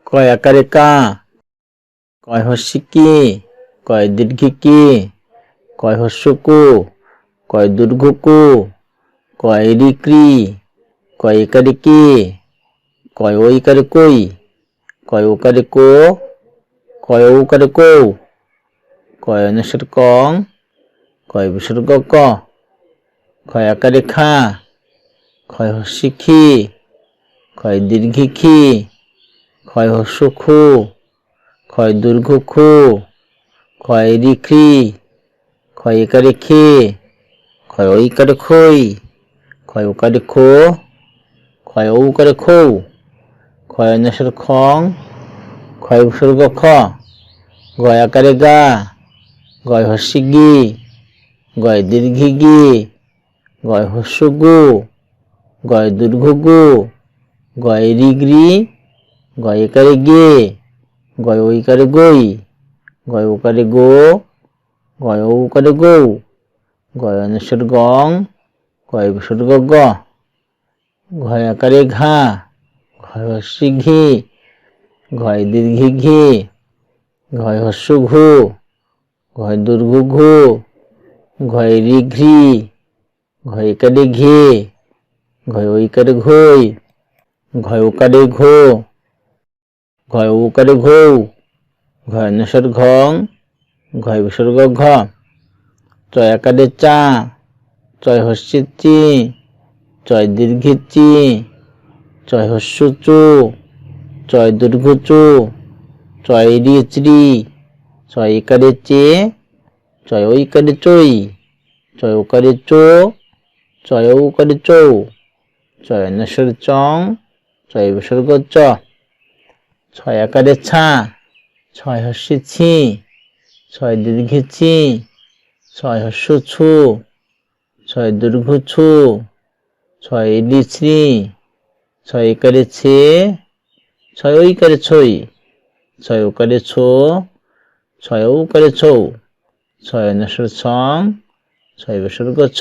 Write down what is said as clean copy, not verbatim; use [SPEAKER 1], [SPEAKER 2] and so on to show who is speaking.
[SPEAKER 1] কয় আকারে কা, কয় হস্যি কি, কয় দীর্ঘি কি, কয় হস্য কু, কয় দীর্ঘ কু, কয় রিক্রি, কয় একারে কি, কয় ঐকারে কই, কয় ওকারে কো, কয় ঔকারে কৌ, কয় অনুস্বার কং, কয় বিসর্গ ক, কয় আকারে খা, কয় হস্যি খি, কয় দীর্ঘি খি, কয় হস্য খু, কয় দীর্ঘ খু, কয় রিক্রি, কয় একারে খে, কয় ঐকারে খই, কয় ওকারে খো, কয় ঔকারে খৌ, কয় অনুস্বার খং, কয় বিসর্গ খ, গয় আকারে গা, গয় হস্যি গি, গয় দীর্ঘি গি, গয় হস্য গু, গয় দীর্ঘ গু, গয় রিগ্রি, গয় একারে গে, গয় ঐকারে গই, গয় ওকারে গো, গয় ঔকারে গৌ, গয় অনুস্বার গং, গয় বিসর্গ গ, ঘয় আকারে ঘা, ঘয় হস্যি ঘি, ঘয় দীর্ঘি ঘি, ঘয় হস্য ঘু, ঘয় দীর্ঘ ঘু, ঘয় রিঘ্রি, ঘয় একারে ঘে, ঘয় ঐকারে ঘই, ঘয় ওকারে ঘো, ঘয় ঔকারে ঘৌ, ঘয় অনুস্বার ঘং, ঘয় বিসর্গ ঘ, চয় আকারে চা, চয় হস্যি চি, চয় দীর্ঘি চি, চয় হস্য চু, চয় দীর্ঘ চু, চয় রিচরি, চয় একারে চে, চয় ঐকারে চই, চয় ওকারে চো, চয় ঔকারে চৌ, চয় অনুস্বার চং, চয় বিসর্গ চ, ছয় আকারে ছা, ছয় হস্যি ছি, ছয় দীর্ঘি ছি, ছয় হস্য ছু, ছয় দীর্ঘ ছু, ছয় রিশ্রি, ছয় একারে ছে, ছয় ঐকারে ছই, ছয় ওকারে ছো, ছয় ঔকারে ছৌ, ছয় অনুস্বার ছং, ছয় বিসর্গ ছ।